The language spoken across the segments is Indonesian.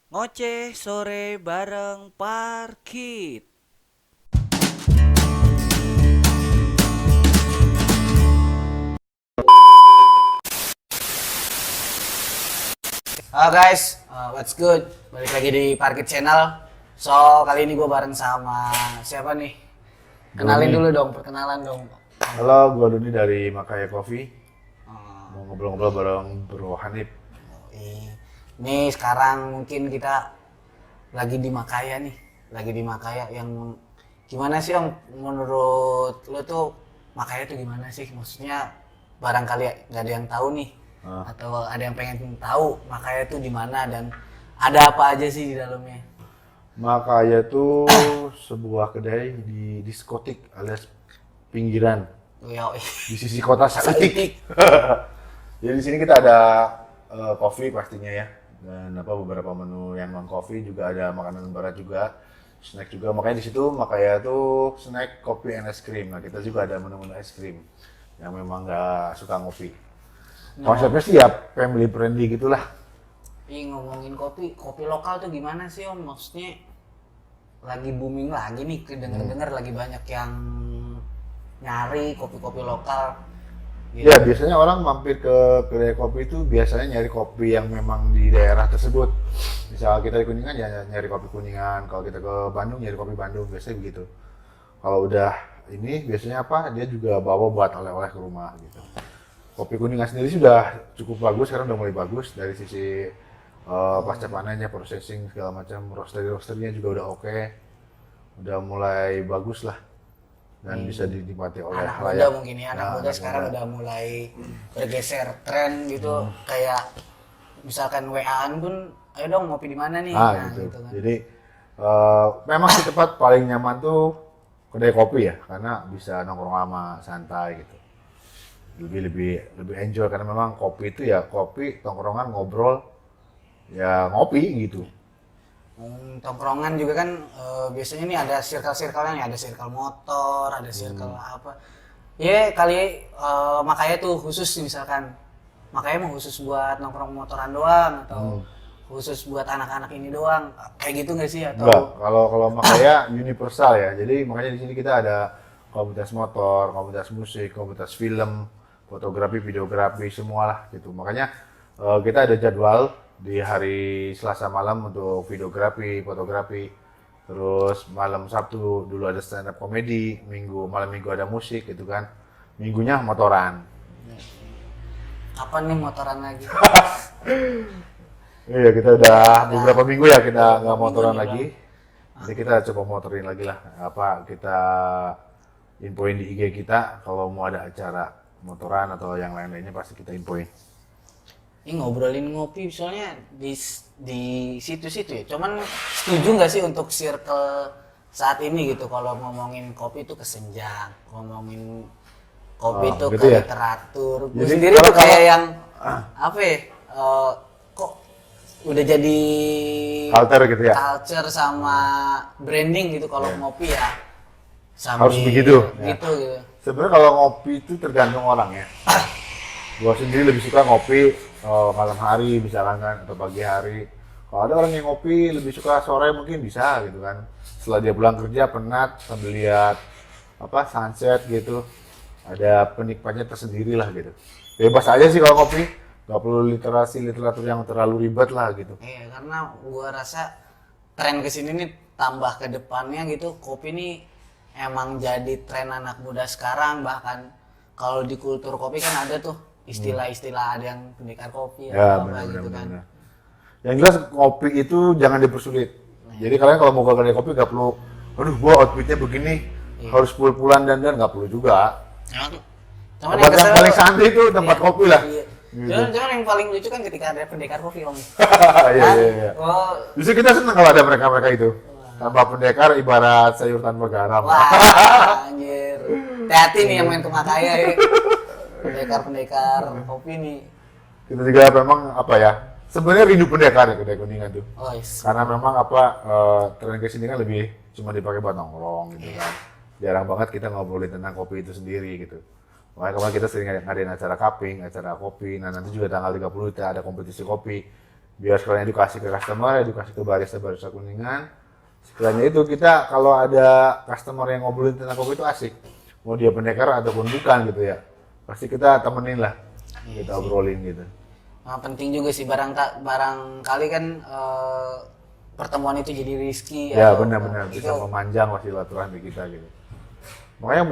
Ngoceh sore bareng Parkit. Halo guys, what's good? Balik lagi di Parkit Channel. So, kali ini gue bareng sama siapa nih? Kenalin Doni. dulu dong, perkenalan dong. Halo, gue Doni dari Makaya Coffee. Oh, Mau ngobrol-ngobrol bareng Bro Hanif. ini sekarang mungkin kita lagi di Makaya nih. Lagi di Makaya yang gimana sih Om? Menurut lo tuh Makaya tuh gimana sih? Maksudnya barangkali nggak ada yang tahu nih. Atau ada yang pengen tahu Makaya tuh di mana dan ada apa aja sih di dalamnya? Makaya tuh sebuah kedai di diskotik alias pinggiran Yo, di sisi kota Saketik. Saketik. Jadi di sini kita ada kopi pastinya ya. Dan beberapa menu yang non kopi juga ada makanan berat juga, snack juga. Makanya di situ Makaya tuh snack, kopi, and es krim. Nah kita juga ada menu-menu es krim yang memang nggak suka ngopi. Konsepnya sih ya family friendly gitulah. Ih, ngomongin kopi, kopi lokal tuh gimana sih Om? Maksudnya lagi booming lagi nih, kedenger-denger lagi banyak yang nyari kopi-kopi lokal. Gitu. Ya, biasanya orang mampir ke kedai kopi itu biasanya nyari kopi yang memang di daerah tersebut. Misal kita di Kuningan ya nyari kopi Kuningan, kalau kita ke Bandung nyari kopi Bandung, biasanya begitu. Kalau udah ini biasanya apa? Dia juga bawa buat oleh-oleh ke rumah gitu. Kopi Kuningan sendiri sudah cukup bagus, sekarang udah mulai bagus dari sisi pasca panennya, processing segala macam, roasternya juga udah oke, udah mulai bagus lah dan bisa dinikmati oleh Anak muda halayak. mungkin ya, anak Nah, muda sekarang udah mulai bergeser tren gitu. Kayak misalkan WA-an pun, ayo dong ngopi di mana nih? Nah, Gitu. gitu kan. Jadi memang di tempat paling nyaman tuh kedai kopi ya, karena bisa nongkrong lama, santai gitu. Lebih enjoy karena memang kopi itu ya kopi, tongkrongan, ngobrol, ya ngopi gitu. Tongkrongan juga kan biasanya nih ada circle-circle-nya nih, ada circle motor, ada circle apa. Ya kali makanya tuh khusus misalkan makanya mau khusus buat nongkrong motoran doang atau khusus buat anak-anak ini doang. Kayak gitu nggak sih Enggak, atau kalau makanya universal ya. Jadi makanya di sini kita ada komunitas motor, komunitas musik, komunitas film, fotografi, videografi, semualah gitu. Makanya kita ada jadwal di hari Selasa malam untuk videografi, fotografi. Terus malam Sabtu dulu ada stand up komedi, malam Minggu ada musik gitu kan. Minggunya motoran. kapan nih motoran lagi? Iya, kita udah beberapa minggu ya kita nggak Beberapa motoran minggu nih, lagi. Jadi kita coba motorin lagi lah. Apa kita infoin di IG kita kalau mau ada acara motoran atau yang lain-lainnya pasti kita infoin. Ini ngobrolin ngopi soalnya di situ-situ ya. Cuman setuju nggak sih untuk circle saat ini gitu kalau ngomongin kopi itu kesenjang, ngomongin kopi itu Gitu ke ya. literatur. Gue Jadi sendiri tuh kayak yang apa ya? Kok udah jadi Culture gitu ya. culture sama branding gitu kalau ngopi ya. Sambil Harus begitu, ya. gitu gitu. Sebenarnya kalau ngopi itu tergantung orang ya. Gua sendiri lebih suka ngopi malam hari misalkan kan atau pagi hari. Kalau ada orang yang ngopi lebih suka sore mungkin bisa gitu kan. Setelah dia pulang kerja penat sambil lihat apa sunset gitu. Ada penikmatnya tersendiri lah gitu. Bebas aja sih kalau ngopi. Gak perlu literatur yang terlalu ribet lah gitu. Iya, karena gua rasa tren kesini nih tambah ke depannya gitu, kopi nih emang jadi tren anak muda sekarang. Bahkan kalau di kultur kopi kan ada tuh istilah-istilah, ada yang pendekar kopi Ya atau apa benar-benar. gitu kan. Yang jelas kopi itu jangan dipersulit. Jadi kalian kalau mau ke kedai kopi gak perlu, aduh gua outfitnya begini, harus pul-pulan dan nggak perlu juga. Cuman Tempat yang paling santai itu tempat kopi lah. Iya. Gitu. Cuman yang paling lucu kan ketika ada pendekar kopi om. Iya, iya, iya. Oh, Justru kita senang kalau ada mereka-mereka itu. Tanpa pendekar ibarat sayur tanpa garam. wah, anjir. Hati-hati nih yang main ke Makaya ya. Pendekar-pendekar kopi nih. Kita juga memang apa ya, sebenarnya rindu pendekar ya kedai Kuningan tuh. Oh, yes. Karena memang apa, tren kesini kan lebih cuma dipakai buat nongkrong gitu kan. Jarang banget kita ngobrolin tentang kopi itu sendiri gitu. Makanya kemarin kita sering ngadain acara cupping, acara kopi. Nah nanti juga tanggal 30 kita ada kompetisi kopi Biar sekalian edukasi ke customer, edukasi ke barista-barista Kuningan. Sekalian itu kita kalau ada customer yang ngobrolin tentang kopi itu asik. Mau dia pendekar ataupun bukan gitu ya. Pasti kita temenin lah. Kita obrolin gitu. Nah, penting juga sih barangkali kan pertemuan itu jadi rezeki Ya atau benar-benar itu. bisa memanjang silaturahmi kita gitu. Makanya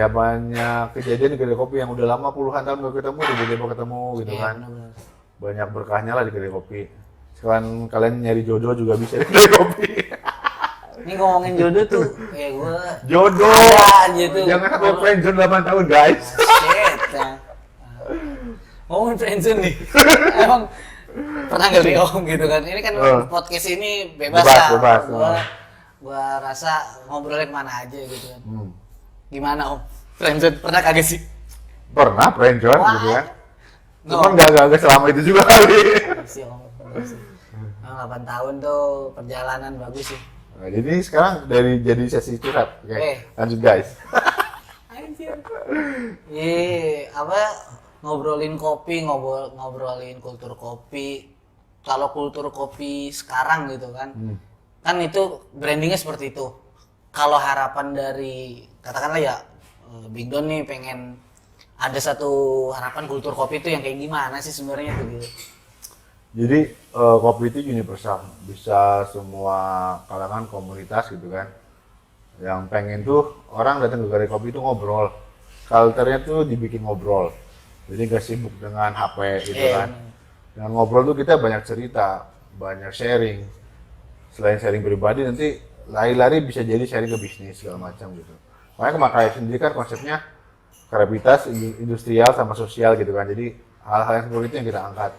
banyak kejadian di kedai kopi yang udah lama puluhan tahun gak ketemu, tiba-tiba ketemu gitu Iya, kan. benar-benar. Banyak berkahnya lah di kedai kopi. Sekalian kalian nyari jodoh juga bisa di kedai kopi. Ini ngomongin jodoh tuh, kayak gue Jodoh. ada aja tuh. Jangan sampai friendzone 8 tahun guys. Shit. Nah. Ngomongin friendzone nih. Emang pernah nggak nih om gitu kan? Ini kan podcast ini bebas Bebas, ya. bebas. Gua rasa ngobrolnya kemana aja gitu kan. Hmm. Gimana om? Friendzone pernah kagak sih? Pernah friendzone Wah. gitu kan. Cuman gak selama itu juga kali. Sih om. Bener sih. Nah, 8 tahun tuh perjalanan bagus sih. Nah, jadi sekarang jadi sesi curhat. Oke. Oke. Lanjut guys. Anjir. Apa ngobrolin kopi, ngobrolin kultur kopi. Kalau kultur kopi sekarang gitu kan. Kan itu brandingnya seperti itu. Kalau harapan dari katakanlah ya Big Don nih pengen ada satu harapan kultur kopi itu yang kayak gimana sih sebenarnya tuh gitu. Jadi kopi itu universal, bisa semua kalangan komunitas gitu kan. Yang pengen tuh orang datang ke kedai kopi itu ngobrol. Culture-nya tuh dibikin ngobrol. Jadi gak sibuk dengan HP gitu kan. Dengan ngobrol tuh kita banyak cerita, banyak sharing. Selain sharing pribadi nanti lari-lari bisa jadi sharing ke bisnis segala macam gitu. Makanya Kemakaya sendiri kan konsepnya kreativitas, industrial sama sosial gitu kan. Jadi hal-hal yang seperti itu yang kita angkat.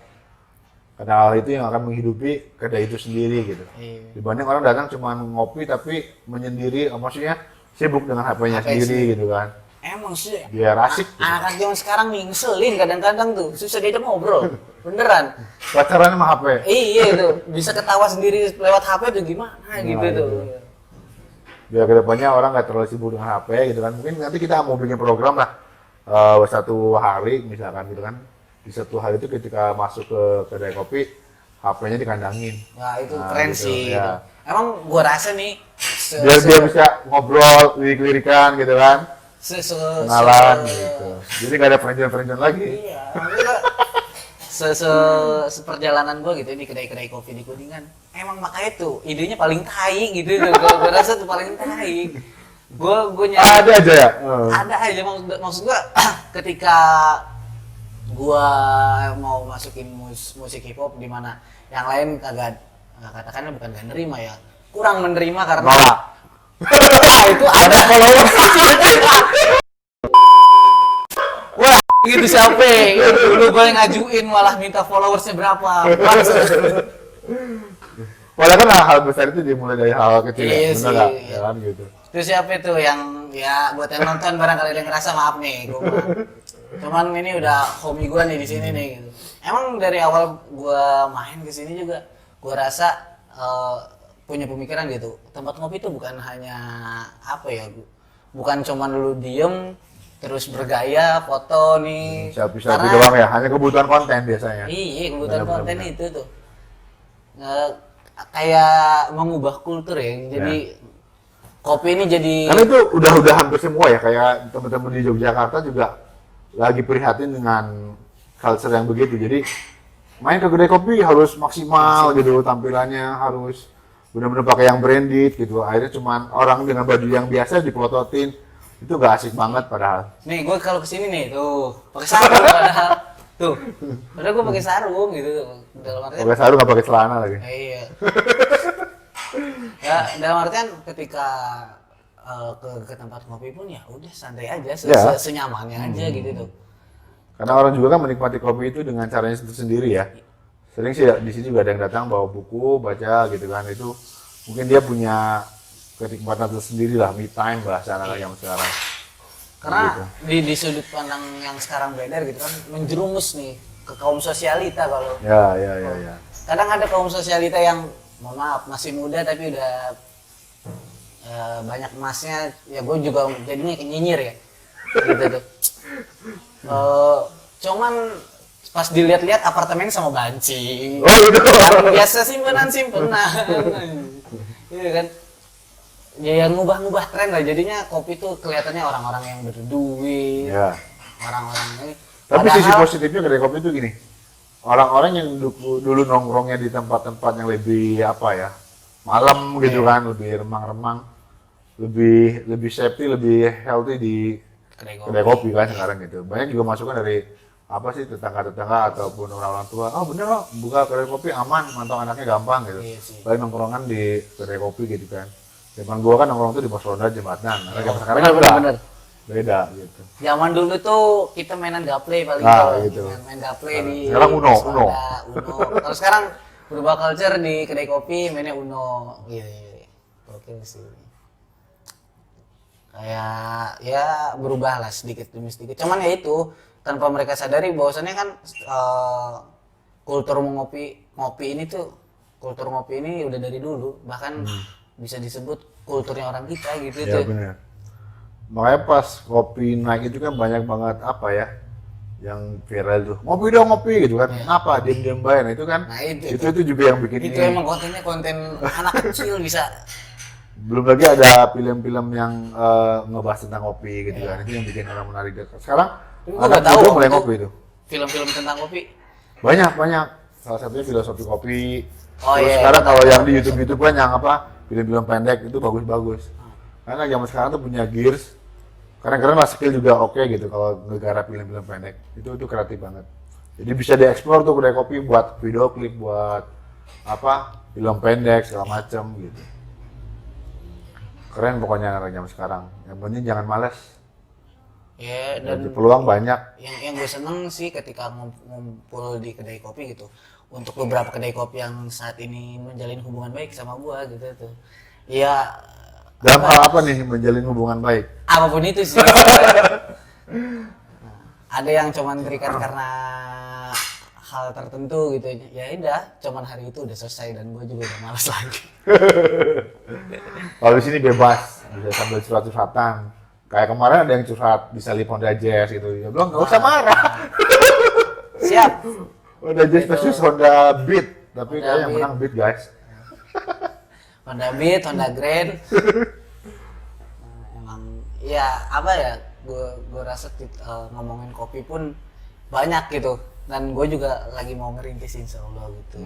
Karena hal itu yang akan menghidupi kedai itu sendiri gitu. Dibanding orang datang cuma ngopi tapi menyendiri, maksudnya sibuk dengan HP-nya sendiri gitu kan. Emang sih. Biar asik. Gitu. Anak-anak zaman sekarang nih ngeselin kadang-kadang tuh susah diajak ngobrol. Beneran. Pacaran sama HP. Iya itu bisa ketawa sendiri lewat HP tuh gimana gitu tuh. Biar kedepannya orang nggak terlalu sibuk dengan HP gitu kan. Mungkin nanti kita mau bikin program lah satu hari misalkan gitu kan. Di satu hari itu ketika masuk ke kedai kopi, HP-nya dikandangin. Nah itu keren gitu, sih. ya. Emang gua rasa nih Biar dia bisa ngobrol, lirik-lirikan gitu kan. Kenalan gitu. Jadi nggak ada friendzone lagi. Iya, maksudnya seperjalanan gua gitu di kedai-kedai kopi di Kuningan. Emang makanya tuh idenya paling tai gitu tuh. Gua rasa tuh paling tai. Gua nyari Ada aja ya. ada aja maksud gua ketika gua mau masukin musik hip hop di mana yang lain kagak katakannya bukan gak nerima ya, kurang menerima karena Nolak. itu ada follower wah gitu siapa dulu gue yang ngajuin malah minta followersnya berapa. Padahal kan hal besar itu dimulai dari hal kecil Iya ya, sih, benar nggak? iya. Ya kan gitu. Terus siapa itu yang ya buat yang nonton barangkali ada yang ngerasa maaf nih gua mah. Cuman ini udah homie gua nih di sini nih gitu. Emang dari awal gua main ke sini juga gua rasa punya pemikiran gitu. Tempat ngopi itu bukan hanya apa ya, bukan cuman lu diem terus bergaya foto nih. Selfie doang ya, hanya kebutuhan konten biasanya. Iya, kebutuhan Benar, konten benar. itu tuh. Kayak mengubah kultur ya. Jadi kopi ini jadi Karena itu udah hampir semua ya, kayak teman-teman di Yogyakarta juga lagi prihatin dengan culture yang begitu. Jadi main ke kedai kopi harus maksimal gitu, tampilannya harus benar-benar pakai yang branded gitu. Akhirnya cuman orang dengan baju yang biasa dipelototin, itu gak asik banget padahal. nih gue kalau kesini nih tuh pakai sarung padahal tuh padahal gue pakai sarung gitu dalam artian Pakai sarung gak pakai celana lagi. iya ya dalam artian ketika ke tempat kopi pun ya udah santai aja Ya. senyamannya aja gitu tuh. Karena orang juga kan menikmati kopi itu dengan caranya sendiri ya. Sering sih di sini juga ada yang datang bawa buku, baca gitu kan. Itu mungkin dia punya kenikmatan tersendiri lah, me time bahasa anak yang sekarang. Karena Gitu. di sudut pandang yang sekarang beredar gitu kan menjerumus nih ke kaum sosialita kalau Ya. kadang ada kaum sosialita yang mohon maaf masih muda tapi udah banyak emasnya ya gue juga jadinya kayak nyinyir ya gitu tuh. Cuman pas dilihat-lihat apartemennya sama banci. Oh gitu. Yang biasa simpenan. Iya kan? Ya yang ngubah-ngubah tren lah. Jadinya kopi tuh kelihatannya orang-orang yang berduit. Ya. Orang-orang ini. Tapi Padahal- sisi positifnya kedai kopi itu gini. Orang-orang yang dulu nongkrongnya di tempat-tempat yang lebih apa ya, malam gitu kan, lebih remang-remang, lebih safety, lebih healthy di kedai kopi kan sekarang gitu. Banyak juga masukan dari apa sih tetangga-tetangga ataupun orang-orang tua. Oh bener loh, buka kedai kopi aman, mantau anaknya gampang gitu. Iya sih. Paling nongkrongan di kedai kopi gitu kan. Zaman gua kan nongkrong tuh di pos ronda jembatan. Nah, zaman sekarang kan Bener. beda gitu. Zaman dulu tuh kita mainan gaple paling Nah, kalau gitu. main gaple di Sekarang Uno. Uno. Kalau sekarang berubah culture di kedai kopi mainnya Uno. Iya. Oke sih. Kayak ya berubah lah sedikit demi sedikit. Cuman ya itu tanpa mereka sadari bahwasannya kan kultur ngopi ini tuh kultur ngopi ini udah dari dulu, bahkan bisa disebut kulturnya orang kita gitu Ya tuh. benar. Makanya pas kopi naik itu kan banyak banget apa ya yang viral tuh. Ngopi dong ngopi gitu kan. Kenapa diam-diam bayar? Nah, itu kan. Nah, itu juga yang bikin Itu ini. emang kontennya konten anak kecil bisa. Belum lagi ada film-film yang ngebahas tentang kopi gitu kan. Itu yang bikin orang menarik. Sekarang Tapi gua anak nggak tahu muda mulai itu ngopi itu. Film-film tentang kopi. Banyak. Salah satunya filosofi kopi. Oh, Terus iya, sekarang iya, kalau tahu, yang tahu, di YouTube kan yang apa film-film pendek itu bagus-bagus. Karena zaman sekarang tuh punya gears. Kadang-kadang lah skill juga oke gitu kalau negara film-film pendek. Itu kreatif banget. Jadi bisa dieksplor tuh kedai kopi buat video klip, buat apa film pendek segala macam gitu. Keren pokoknya anak zaman sekarang. Yang penting jangan malas. Ya Jadi dan peluang banyak. yang gue seneng sih ketika ngumpul di kedai kopi gitu. Untuk beberapa kedai kopi yang saat ini menjalin hubungan baik sama gua gitu tuh. Ya Dalam hal apa nih menjalin hubungan baik? apapun itu sih. Nah, ada yang cuman terikat karena hal tertentu gitu ya udah cuman hari itu udah selesai dan gue juga udah malas lagi. Kalau di sini bebas, bisa sambil curhat-curhatan. Kayak kemarin ada yang curhat di Salib Honda Jazz gitu. Dia bilang nggak usah marah. Siap. Honda Jazz versus Honda Beat, tapi Honda kayaknya yang Beat. menang Beat guys. Honda Beat, Honda Grand. Nah, emang ya apa ya gue rasa ngomongin kopi pun banyak gitu dan gue juga lagi mau ngerintis insya Allah gitu.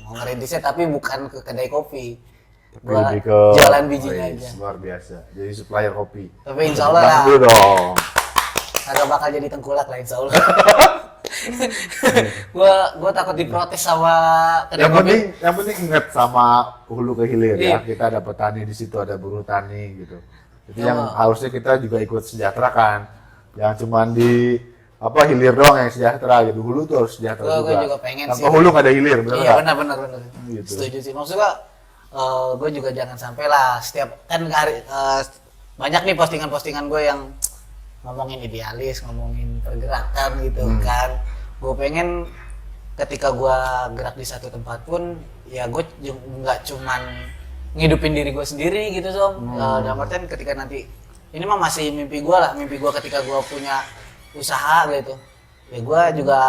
Mau ngerintisnya tapi bukan ke kedai kopi. Tapi Gua lebih ke jalan bijinya Wih, aja. luar biasa. Jadi supplier kopi. Tapi insya Allah lah, Tepuk tangan dulu dong. agak bakal jadi tengkulak lah insya Allah. gua takut diprotes sama kedai Yang kopi. penting ingat sama hulu ke hilir Iya. ya. Kita ada petani di situ, ada buruh tani gitu. Jadi Ya, yang Pak. harusnya kita juga ikut sejahtera kan. Jangan cuma di apa hilir doang yang sejahtera gitu. Hulu tuh harus sejahtera Gua juga. juga pengen Tanpa sih. hulu nggak ada hilir, benar Iya nggak? benar. Gitu. Setuju sih. Maksudnya gue juga jangan sampai lah setiap kan banyak nih postingan-postingan gue yang ngomongin idealis, ngomongin pergerakan gitu kan. Gue pengen ketika gue gerak di satu tempat pun ya gue nggak cuman ngidupin diri gue sendiri gitu dalam artian ketika nanti ini mah masih mimpi gue lah, mimpi gue ketika gue punya usaha gitu ya gue juga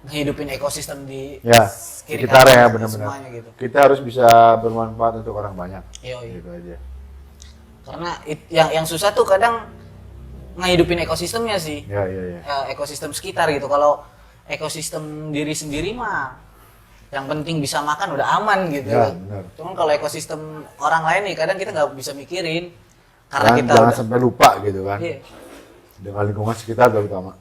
ngehidupin ekosistem di Ya, kiri sekitar kanan ya semuanya benar-benar. gitu. Kita harus bisa bermanfaat untuk orang banyak. Yoi. Gitu aja. Karena yang susah tuh kadang ngehidupin ekosistemnya sih. Ya. Ekosistem sekitar gitu. Kalau ekosistem diri sendiri mah yang penting bisa makan udah aman gitu. Ya, benar. Cuman kalau ekosistem orang lain nih kadang kita nggak bisa mikirin karena Dan kita jangan udah sampai lupa gitu kan. iya. Dengan lingkungan sekitar terutama.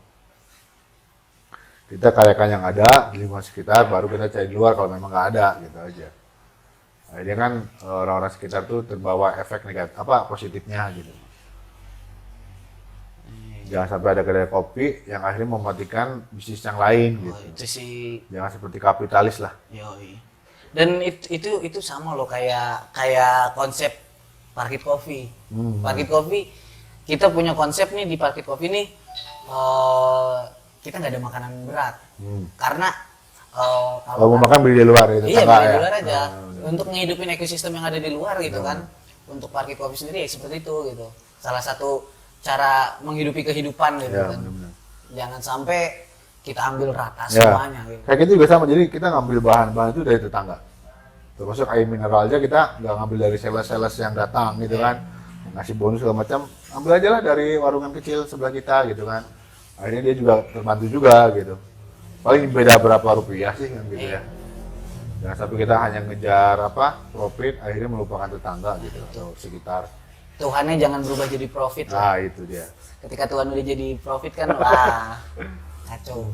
Kita kayakan yang ada di lingkungan sekitar, baru kita cari di luar kalau memang nggak ada gitu aja. Akhirnya kan orang-orang sekitar tuh terbawa efek negatif apa positifnya gitu. Jangan sampai ada kedai kopi yang akhirnya mematikan bisnis yang lain Oh, gitu. itu sih Jangan seperti kapitalis lah. yoi. Dan itu sama loh kayak konsep Parkit Coffee. Parkit Coffee kita punya konsep nih di Parkit Coffee nih kita nggak ada makanan berat. Karena Kalau mau makan beli di luar itu iya tetangga beli di ya. luar aja Nah, untuk ngehidupin ekosistem yang ada di luar gitu kan. Untuk Parkit Coffee sendiri ya seperti itu gitu. Salah satu cara menghidupi kehidupan gitu ya, kan. benar-benar. Jangan sampai kita ambil rata Ya, semuanya gitu. kayak gitu juga sama. Jadi kita ngambil bahan-bahan itu dari tetangga. Termasuk air mineral aja kita nggak ngambil dari sales-sales yang datang gitu kan, ngasih bonus segala macam. Ambil aja lah dari warungan kecil sebelah kita gitu kan. Akhirnya dia juga terbantu juga gitu. Paling beda berapa rupiah sih kan gitu ya. Jangan sampai kita hanya ngejar profit, akhirnya melupakan tetangga gitu atau sekitar. Tuhannya jangan berubah jadi profit lah. Nah itu dia. Ketika Tuhan udah jadi profit kan, wah kacau.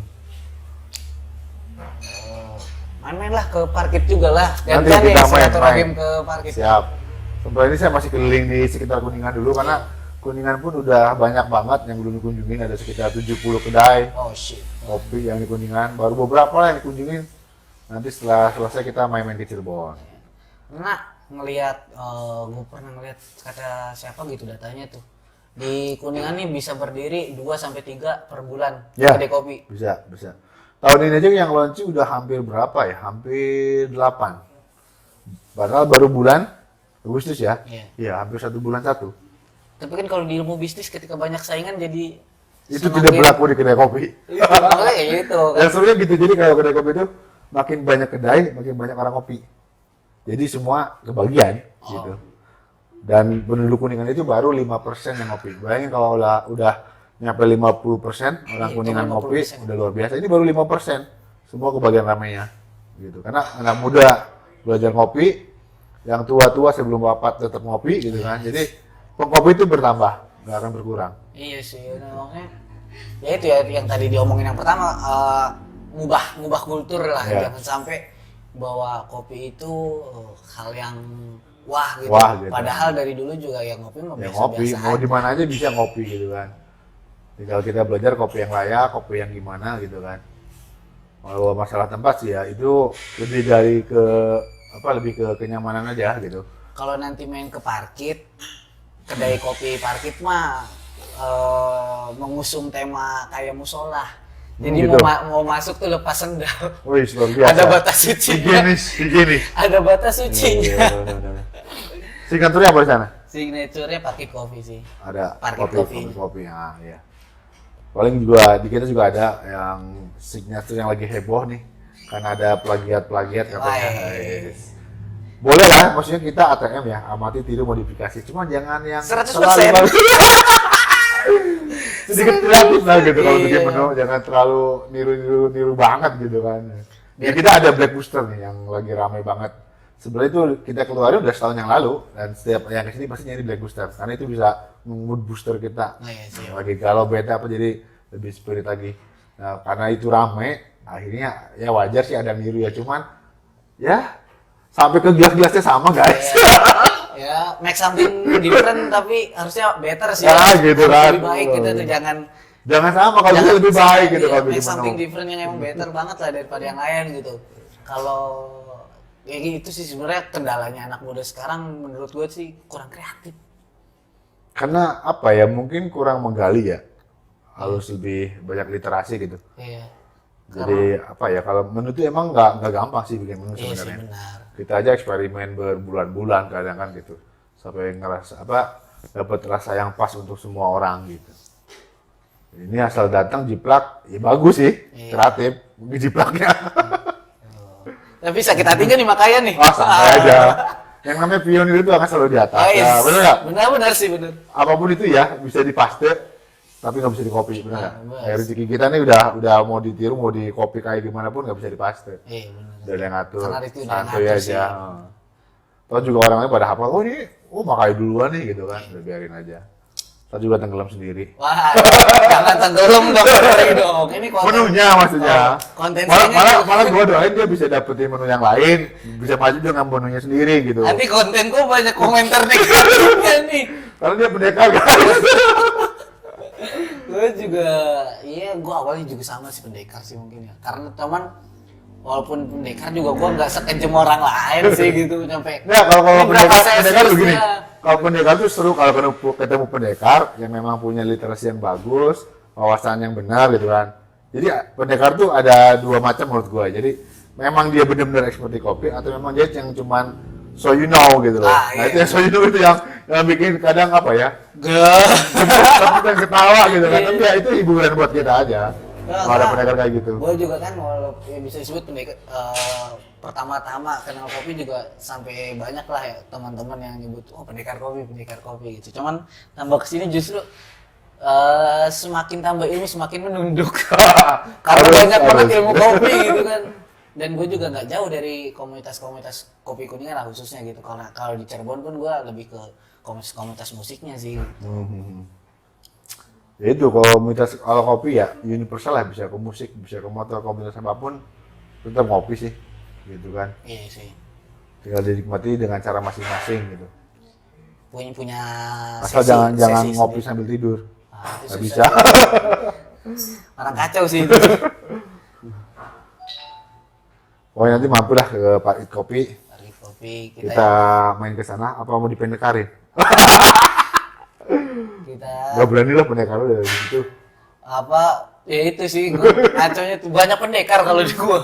Main-main lah ke parkit juga lah. Nanti Gantian kita nih silaturahim main. ke parkit. Siap. Sebenarnya ini saya masih keliling di sekitar Kuningan dulu karena Kuningan pun udah banyak banget yang belum dikunjungin, ada sekitar 70 kedai Oh shit. kopi yang di Kuningan, baru beberapa lah yang dikunjungin. Nanti setelah selesai kita main-main ke Cirebon. Nah, ngelihat gue pernah ngelihat kata siapa gitu datanya tuh. Di Kuningan nih bisa berdiri 2 sampai 3 per bulan Ya, kedai kopi. bisa. Tahun ini aja yang launching udah hampir berapa ya? Hampir 8. Padahal baru bulan Agustus ya? Iya. Iya, hampir 1 bulan 1. Tapi kan kalau di ilmu bisnis ketika banyak saingan jadi Itu tidak berlaku di kedai kopi. Makanya kayak gitu kan. Yang serunya gitu, jadi kalau kedai kopi itu makin banyak kedai, makin banyak orang kopi. Jadi semua kebagian gitu. Dan penduduk Kuningan itu baru 5% yang ngopi. Bayangin kalau udah nyampe 50% orang Itu Kuningan 50%. ngopi, udah luar biasa. Ini baru 5%. Semua kebagian ramainya gitu. Karena anak muda belajar ngopi, yang tua-tua sebelum wafat tetap ngopi gitu kan. Jadi pengkopi itu bertambah, nggak akan berkurang. Iya sih, makanya ya itu ya yang tadi diomongin yang pertama, ngubah kultur lah. Iya. Jangan sampai bahwa kopi itu hal yang wah gitu. Wah, gitu. Padahal dari dulu juga yang ngopi mah Ya biasa-biasa ngopi, mau aja. di mana aja bisa ngopi gitu kan. Tinggal kita belajar kopi yang layak, kopi yang gimana gitu kan. Kalau masalah tempat sih ya itu lebih dari lebih ke kenyamanan aja gitu. Kalau nanti main ke parkit, kedai kopi parkit mah mengusung tema kayak musola. Jadi gitu. mau masuk tuh lepas sendal. Wih, luar biasa. Ada batas sucinya. Higienis. Ada batas sucinya. Iya. Signaturnya apa di sana? Signature-nya parkit kopi sih. Ada Parkit kopi. Ya. Paling juga di kita juga ada yang signature yang lagi heboh nih. Karena ada plagiat katanya. Wais. Boleh lah, maksudnya kita ATM ya, amati tiru modifikasi. Cuma jangan yang 100%. sedikit kreatif lah gitu kalau bikin Iya. menu, jangan terlalu niru banget gitu kan. Ya kita ada Black Booster nih yang lagi ramai banget. Sebenarnya itu kita keluarin udah setahun yang lalu dan setiap yang kesini pasti nyari Black Booster karena itu bisa mood booster kita. Oh, iya sih. Yang lagi galau bete apa jadi lebih spirit lagi. Nah karena itu rame, akhirnya ya wajar sih ada niru ya, cuman ya sampai ke gelas-gelasnya sama guys. Ya, make something different tapi harusnya better sih. Ya, gitu Harus kan. Lebih baik kita tuh jangan Jangan sama kalau bisa lebih baik gitu kalau make bikin something menu. different yang emang better banget lah daripada yang lain gitu. Kalau ya itu sih sebenarnya kendalanya anak muda sekarang menurut gue sih kurang kreatif. Karena apa ya, mungkin kurang menggali ya. Harus lebih banyak literasi gitu. Iya. Jadi apa ya, kalau menu itu emang nggak gampang sih bikin menu Iya sih sebenarnya. benar. Kita aja eksperimen berbulan-bulan kadang kan gitu. Sampai ngerasa dapat rasa yang pas untuk semua orang gitu. Ini asal datang jiplak, ya bagus sih, Iya. kreatif, mungkin jiplaknya. Tapi sakit hati kan nih makanya nih. Wah, santai aja. Yang namanya pionir itu akan selalu di atas. Oh, Ya, bener nggak? Benar sih benar. Apapun itu ya, bisa dipaste, tapi nggak bisa dikopi, bener nggak? Nah, Kayak rezeki kita nih udah mau ditiru, mau dikopi kayak gimana pun nggak bisa dipaste. Iya benar. Udah ada yang ngatur, Karena itu udah yang santuy ngatur aja. sih. Tahu juga orang lain pada hafal, oh ini, makai duluan nih gitu kan, udah biarin aja. Tahu juga tenggelam sendiri. Wah, jangan tenggelam dong, sorry dong. Ini konten. Menunya maksudnya. Konten Malah gue doain dia bisa dapetin menu yang lain, bisa maju dengan menunya sendiri gitu. Nanti konten gue banyak komentar negatifnya nih. Karena dia pendekar kan. Gue juga, iya gue awalnya juga sama sih pendekar sih mungkin ya. Karena teman, walaupun pendekar juga gue nggak sekejem orang lain sih gitu nyampe. Nah, kalau Ini berapa pendekar sesi begini. ya? Kalau pendekar tuh seru kalau ketemu pendekar yang memang punya literasi yang bagus, wawasan yang benar gitu kan. Jadi pendekar tuh ada dua macam menurut gua. Jadi memang dia benar-benar expert di kopi atau memang dia yang cuman so you know gitu loh. Ah, Nah, iya. itu yang so you know itu yang bikin kadang apa ya? Gak. Tapi yang ketawa gitu kan. Iya. Tapi ya itu hiburan buat kita aja. Nggak ada pendekar kayak gitu. Gue juga kan walau ya bisa disebut pendekar pertama-tama kenal kopi juga sampai banyak lah ya teman-teman yang nyebut pendekar kopi gitu. Cuman tambah kesini justru semakin tambah ilmu semakin menunduk karena banyak banget ilmu kopi gitu kan. Dan gue juga nggak jauh dari komunitas kopi Kuningan lah khususnya gitu. Karena kalau di Cirebon pun gue lebih ke komunitas musiknya sih. Ya itu komunitas kalau kopi ya universal lah, bisa ke musik, bisa ke motor, komunitas apapun tetap ngopi sih, gitu kan. Iya sih. Tinggal dinikmati dengan cara masing-masing gitu. Punya Asal sesi jangan sendiri. ngopi sambil tidur. Itu Nggak susah. bisa. Orang kacau sih itu. Pokoknya nanti mampirlah ke Pak It Kopi. Hari kopi Kita main ke sana. Apa mau dipendekarin? kita Gak berani lah pendekar lu dari situ. apa ya itu sih ngaconya tuh banyak pendekar kalau di gua.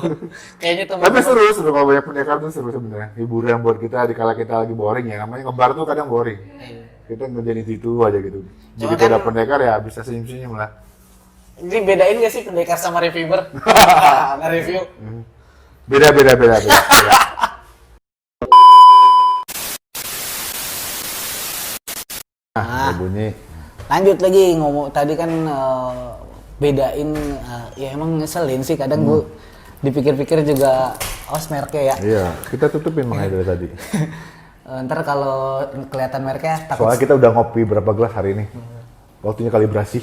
Kayaknya Tapi teman-teman seru kalau banyak pendekar tuh seru sebenarnya. Hiburan buat kita di kala kita lagi boring ya. Namanya ngebar tuh kadang boring. Iya. Kita ngerjain itu aja gitu. Cuma Begitu kan- ada pendekar ya bisa senyum-senyum lah. Ini bedain gak sih pendekar sama reviewer? Nge-review. Beda. Nah, Bunyi. lanjut lagi ngomong tadi kan bedain ya emang ngeselin sih kadang gua dipikir-pikir juga mereknya ya. Iya, kita tutupin makanya dari tadi. Ntar kalau kelihatan mereknya takut Soalnya kita udah ngopi berapa gelas hari ini. Waktunya kalibrasi.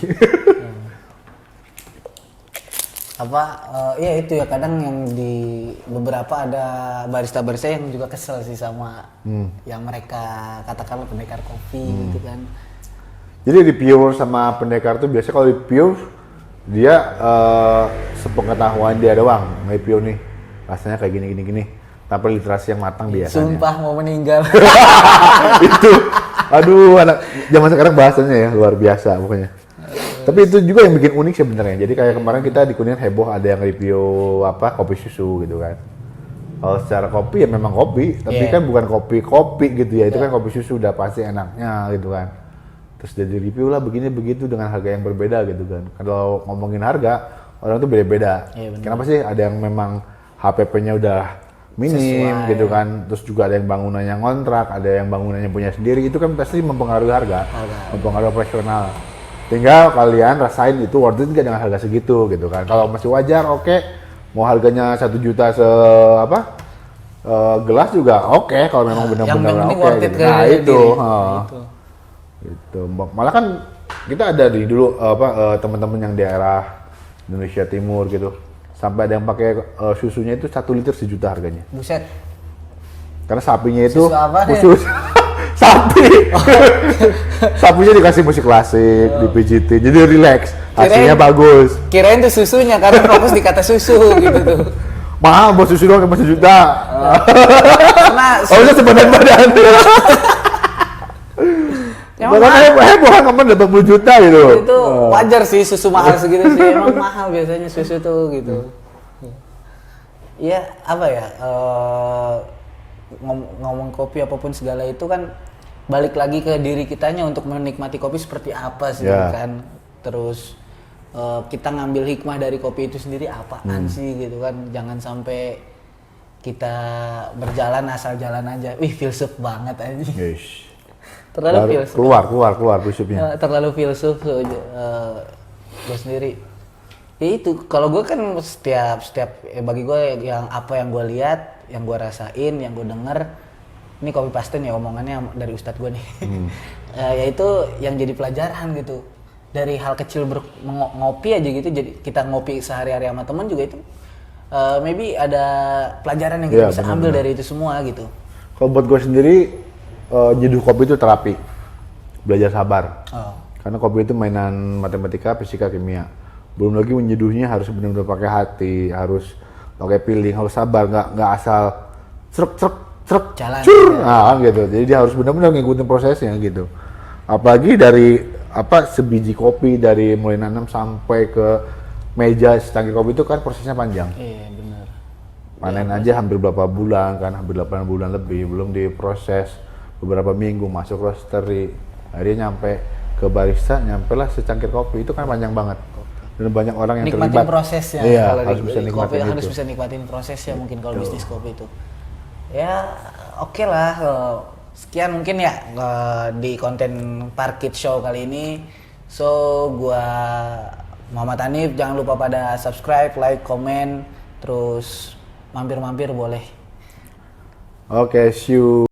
ya itu ya kadang yang di beberapa ada barista-barista yang juga kesel sih sama yang mereka katakan pendekar kopi gitu kan. Jadi di pure sama pendekar tuh biasanya kalau di pure dia sepengetahuan dia doang. Nggak pure nih rasanya kayak gini. Tanpa literasi yang matang biasanya. Sumpah mau meninggal. Itu, aduh anak zaman sekarang bahasanya ya luar biasa pokoknya. Tapi itu juga yang bikin unik sebenarnya. Jadi kayak kemarin kita di Kuningan heboh ada yang review kopi susu gitu kan. Kalau secara kopi ya memang kopi, tapi Iya. kan bukan kopi gitu ya. Itu kan kopi susu udah pasti enaknya gitu kan. Terus jadi review lah begini begitu dengan harga yang berbeda gitu kan. Kalau ngomongin harga orang tuh beda-beda. Iya, benar. Kenapa sih ada yang memang HPP-nya udah minim Sesuai. gitu kan. Terus juga ada yang bangunannya ngontrak, ada yang bangunannya punya sendiri. Itu kan pasti mempengaruhi harga. Mempengaruhi operasional. Tinggal kalian rasain itu worth it nggak dengan harga segitu gitu kan. Kalau masih wajar oke. Mau harganya 1 juta gelas juga oke. Kalau memang yang benar-benar penting oke worth it gitu. ke Nah diri. itu, Gitu. gitu. Malah kan kita ada di dulu teman-teman yang daerah Indonesia Timur gitu. Sampai ada yang pakai susunya itu 1 liter 1 juta harganya. Buset. Karena sapinya itu Susu apa ya? khusus sapi. Sapinya dikasih musik klasik, dipijitin, jadi relax. Hasilnya Kirain- bagus. Kirain tuh susunya karena fokus di kata susu gitu tuh. Mahal buat susu doang cuma 1 juta. Karena Oh, itu sebenarnya badan. Yang Bahkan heboh kan kemarin dapat 10 juta gitu. itu wajar sih susu mahal segitu sih. Emang mahal biasanya susu tuh gitu. Iya, apa ya? Ngomong kopi apapun segala itu kan balik lagi ke diri kitanya untuk menikmati kopi seperti apa sih Ya. kan. Terus kita ngambil hikmah dari kopi itu sendiri apaan sih gitu kan. Jangan sampai kita berjalan asal jalan aja. Wih, filsuf banget aja. Yes. Terlalu filsuf. Keluar filsufnya. Terlalu filsuf gue sendiri. Ya itu kalau gue kan setiap bagi gue yang apa yang gue lihat, yang gue rasain, yang gue denger, ini copy paste nih omongannya dari ustadz gue nih. Yaitu yang jadi pelajaran gitu. Dari hal kecil ngopi aja gitu, jadi kita ngopi sehari-hari sama temen juga itu maybe ada pelajaran yang kita Iya, bisa benar-benar. ambil dari itu semua gitu. Kalau buat gue sendiri, nyeduh kopi itu terapi. Belajar sabar. Oh. Karena kopi itu mainan matematika, fisika, kimia. Belum lagi menyeduhnya harus benar-benar pakai hati, harus pakai feeling, harus sabar, nggak asal truk Jalan. nah gitu. Jadi dia harus benar-benar ngikutin prosesnya gitu. Apalagi dari sebiji kopi dari mulai nanam sampai ke meja secangkir kopi itu kan prosesnya panjang. Iya benar. Panen aja hampir berapa bulan kan, hampir 8 bulan lebih, belum diproses beberapa minggu masuk roastery, akhirnya nyampe ke barista, nyampe lah secangkir kopi, itu kan panjang banget. dan banyak orang yang nikmatin terlibat. prosesnya. Iya, Kalau harus di bisa kopi nikmatin harus itu. bisa nikmatin prosesnya mungkin kalau bisnis kopi itu. Ya oke lah. Sekian mungkin ya di konten Parkit Show kali ini. So gua Muhammad Hanif, jangan lupa pada subscribe, like, komen, terus mampir-mampir boleh. Oke, see you.